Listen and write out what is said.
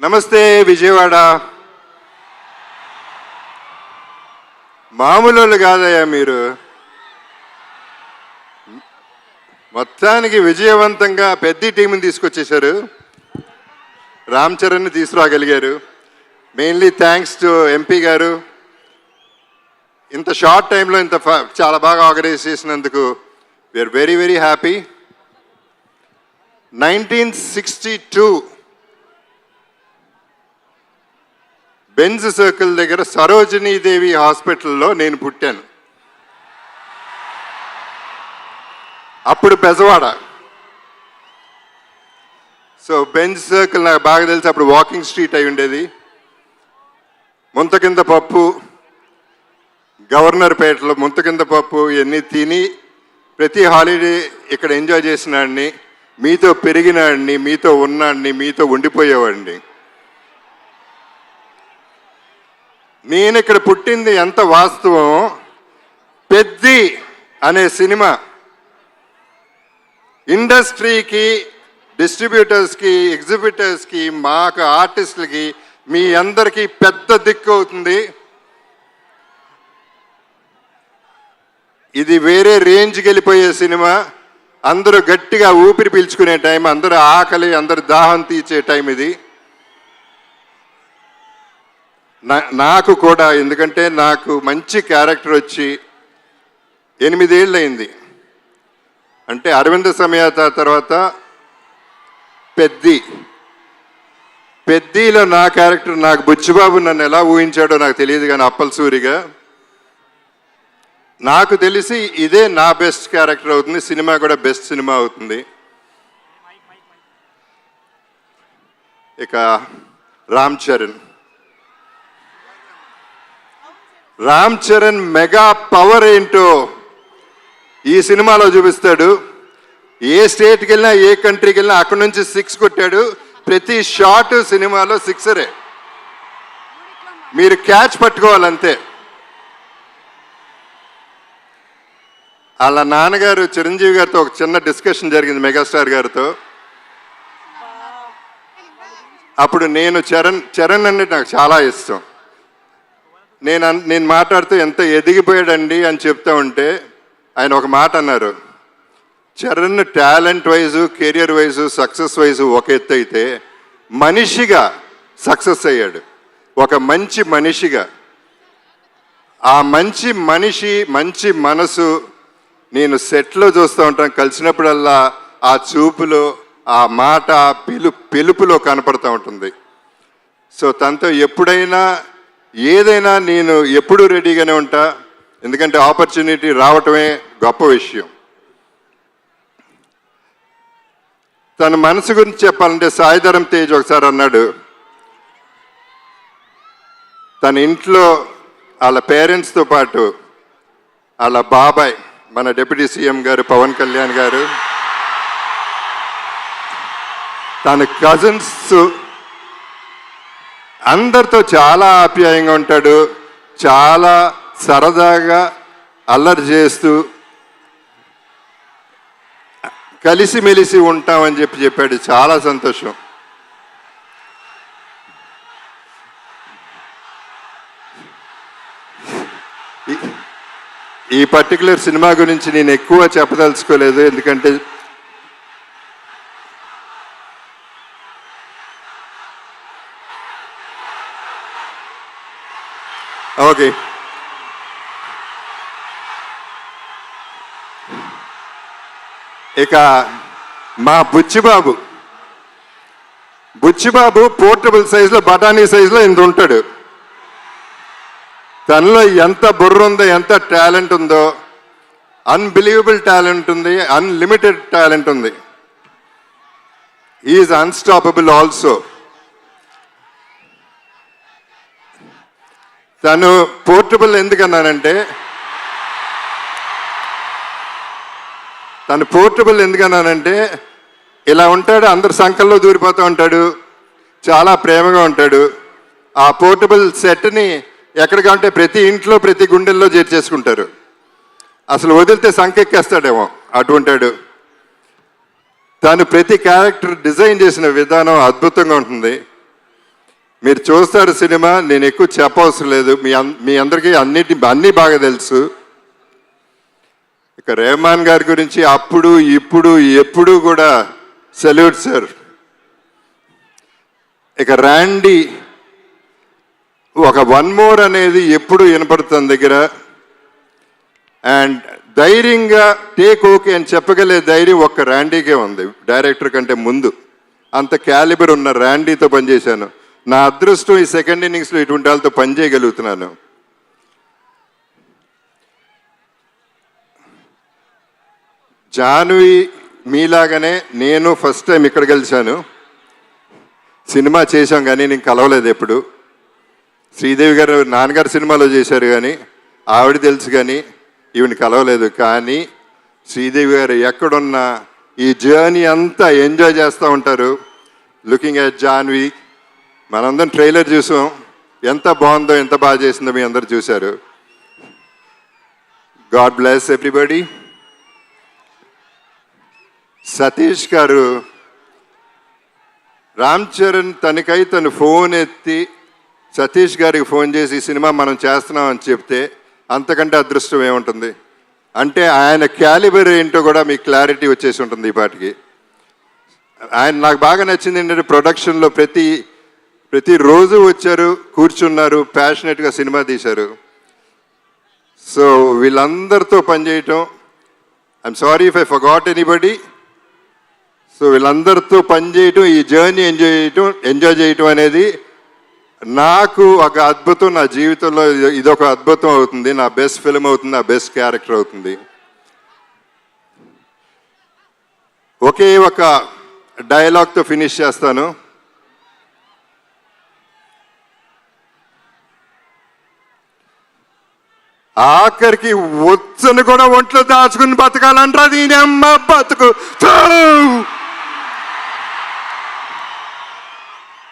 నమస్తే విజయవాడ. మామూలు కాదయ్యా మీరు. మొత్తానికి విజయవంతంగా పెద్ద టీంని తీసుకొచ్చేశారు. Ram చరణ్ని తీసుకురాగలిగారు. Mainly thanks to MP గారు. ఇంత షార్ట్ టైంలో ఇంత చాలా బాగా ఆర్గనైజ్ చేసినందుకు we are very very happy. 1962 Benz circle దగ్గర సరోజినీదేవి హాస్పిటల్లో నేను పుట్టాను. అప్పుడు బెజవాడ. సో బెంజ్ సర్కిల్ నాకు బాగా తెలిసి అప్పుడు వాకింగ్ స్ట్రీట్ అయి ఉండేది. ముంత కింద పప్పు, గవర్నర్ పేటలో ముంత కింద పప్పు ఇవన్నీ తిని ప్రతి హాలిడే ఇక్కడ ఎంజాయ్ చేసినాడిని, మీతో పెరిగినాడిని, మీతో ఉన్నాడిని, మీతో ఉండిపోయేవాడిని. నేను ఇక్కడ పుట్టింది ఎంత వాస్తవం. పెద్ది అనే సినిమా ఇండస్ట్రీకి, డిస్ట్రిబ్యూటర్స్కి, ఎగ్జిబిటర్స్కి, మాకు ఆర్టిస్టులకి, మీ అందరికీ పెద్ద దిక్కు అవుతుంది. ఇది వేరే రేంజ్కి వెళ్ళిపోయే సినిమా. అందరూ గట్టిగా ఊపిరి పీల్చుకునే టైం, అందరూ ఆకలి, అందరు దాహం తీర్చే టైం ఇది. నాకు కూడా, ఎందుకంటే నాకు మంచి క్యారెక్టర్ వచ్చి 8 ఏళ్ళు అయింది. అంటే అరవింద సమేత తర్వాత పెద్దిలో నా క్యారెక్టర్, నాకు బుచ్చిబాబు నన్ను ఎలా ఊహించాడో నాకు తెలియదు, కానీ అప్పల్ సూరిగా నాకు తెలిసి ఇదే నా బెస్ట్ క్యారెక్టర్ అవుతుంది. సినిమా కూడా బెస్ట్ సినిమా అవుతుంది. ఇక రామ్ చరణ్ మెగా పవర్ ఏంటో ఈ సినిమాలో చూపిస్తాడు. ఏ స్టేట్కి వెళ్ళినా, ఏ కంట్రీకి వెళ్ళినా అక్కడి నుంచి 6 కొట్టాడు. ప్రతి షాట్ సినిమాలో 6రే. మీరు క్యాచ్ పట్టుకోవాలంతే. వాళ్ళ నాన్నగారు చిరంజీవి గారితో ఒక చిన్న డిస్కషన్ జరిగింది, మెగాస్టార్ గారితో. అప్పుడు నేను చరణ్ అంటే నాకు చాలా ఇష్టం. నేను మాట్లాడుతూ ఎంత ఎదిగిపోయాడండి అని చెప్తా ఉంటే ఆయన ఒక మాట అన్నారు, Charan talent wise, career wise, success wise ఒక ఎత్తు అయితే మనిషిగా సక్సెస్ అయ్యాడు. ఒక మంచి మనిషిగా, ఆ మంచి మనిషి, మంచి మనసు నేను సెట్లో చూస్తూ ఉంటాను. కలిసినప్పుడల్లా ఆ చూపులో, ఆ మాట, పిలుపులో కనపడుతూ ఉంటుంది. సో తనతో ఎప్పుడైనా ఏదైనా నేను ఎప్పుడూ రెడీగానే ఉంటా. ఎందుకంటే ఆపర్చునిటీ రావటమే గొప్ప విషయం. తన మనసు గురించి చెప్పాలంటే సాయిధరం తేజ్ ఒకసారి అన్నాడు, తన ఇంట్లో వాళ్ళ పేరెంట్స్తో పాటు వాళ్ళ బాబాయ్, మన డిప్యూటీ సీఎం గారు పవన్ కళ్యాణ్ గారు, తన కజిన్స్ అందరితో చాలా ఆప్యాయంగా ఉంటాడు. చాలా సరదాగా అల్లరి చేస్తూ కలిసిమెలిసి ఉంటామని చెప్పాడు. చాలా సంతోషం. ఈ పర్టికులర్ సినిమా గురించి నేను ఎక్కువ చెప్పదలుచుకోలేదు, ఎందుకంటే ఓకే. ఇక మా బుచ్చిబాబు పోర్టబుల్ సైజులో, బఠానీ సైజులో ఇంత ఉంటాడు. తనలో ఎంత బుర్ర ఉందో, ఎంత టాలెంట్ ఉందో, అన్బిలీవబుల్ టాలెంట్ ఉంది, అన్లిమిటెడ్ టాలెంట్ ఉంది. Is unstoppable also. తను పోర్టబుల్ ఎందుకన్నానంటే ఇలా ఉంటాడు, అందరు సంకల్లో దూరిపోతూ ఉంటాడు, చాలా ప్రేమగా ఉంటాడు. ఆ పోర్టబుల్ సెట్ని ఎక్కడికంటే ప్రతి ఇంట్లో, ప్రతి గుండెల్లో చేర్చేసుకుంటారు. అసలు వదిలితే సంకెక్కేస్తాడేమో అటువంటాడు. తను ప్రతి క్యారెక్టర్ డిజైన్ చేసిన విధానం అద్భుతంగా ఉంటుంది. మీరు చూస్తారు సినిమా, నేను ఎక్కువ చెప్పవసరం లేదు, మీ అందరికీ అన్నీ బాగా తెలుసు. ఇక రెహమాన్ గారి గురించి అప్పుడు ఇప్పుడు ఎప్పుడు కూడా సెల్యూట్ సార్. ఇక ర్యాండీ ఒక వన్ మోర్ అనేది ఎప్పుడు వినపడుతుంది దగ్గర. అండ్ ధైర్యంగా టేక్ ఓకే అని చెప్పగలిగే ధైర్యం ఒక్క ర్యాండీకే ఉంది, డైరెక్టర్ కంటే ముందు. అంత క్యాలిబర్ ఉన్న ర్యాండీతో పనిచేశాను. నా అదృష్టం ఈ సెకండ్ ఇన్నింగ్స్లో ఇటువంటి వాళ్ళతో పనిచేయగలుగుతున్నాను. జాన్వి మీలాగానే నేను ఫస్ట్ టైం ఇక్కడ కలిశాను. సినిమా చేశాం కానీ నేను కలవలేదు ఎప్పుడు. శ్రీదేవి గారు నాన్నగారు సినిమాలో చేశారు కానీ ఆవిడ తెలుసు కానీ ఈవిని కలవలేదు. కానీ శ్రీదేవి గారు ఎక్కడున్నా ఈ జర్నీ అంతా ఎంజాయ్ చేస్తూ ఉంటారు. లుకింగ్ ఎట్ జాన్వి, మనందరం ట్రైలర్ చూసాం, ఎంత బాగుందో ఎంత బాగా చేసిందో మీ అందరు చూశారు. God bless everybody. సతీష్ గారు, రామ్ చరణ్ తనకై తను ఫోన్ ఎత్తి సతీష్ గారికి ఫోన్ చేసి ఈ సినిమా మనం చేస్తున్నాం అని చెప్తే అంతకంటే అదృష్టం ఏముంటుంది. అంటే ఆయన క్యాలిబర్ ఏంటో కూడా మీకు క్లారిటీ వచ్చేసి ఉంటుంది ఈ పాటికి. ఆయన నాకు బాగా నచ్చింది ఏంటంటే ప్రొడక్షన్లో ప్రతిరోజు వచ్చారు, కూర్చున్నారు, ప్యాషనెట్గా సినిమా తీశారు. సో వీళ్ళందరితో పనిచేయటం, I'm sorry if I forgot anybody. So వీళ్ళందరితో పనిచేయటం, ఈ జర్నీ ఎంజాయ్ చేయటం అనేది నాకు ఒక అద్భుతం. నా జీవితంలో ఇదొక అద్భుతం అవుతుంది, నా బెస్ట్ ఫిల్మ్ అవుతుంది, నా బెస్ట్ క్యారెక్టర్ అవుతుంది. ఒకే ఒక డైలాగ్తో ఫినిష్ చేస్తాను. ఆఖరికి వచ్చను కూడా ఒంట్లో దాచుకుని బతకాలంటారా దీని అమ్మ బతుకు.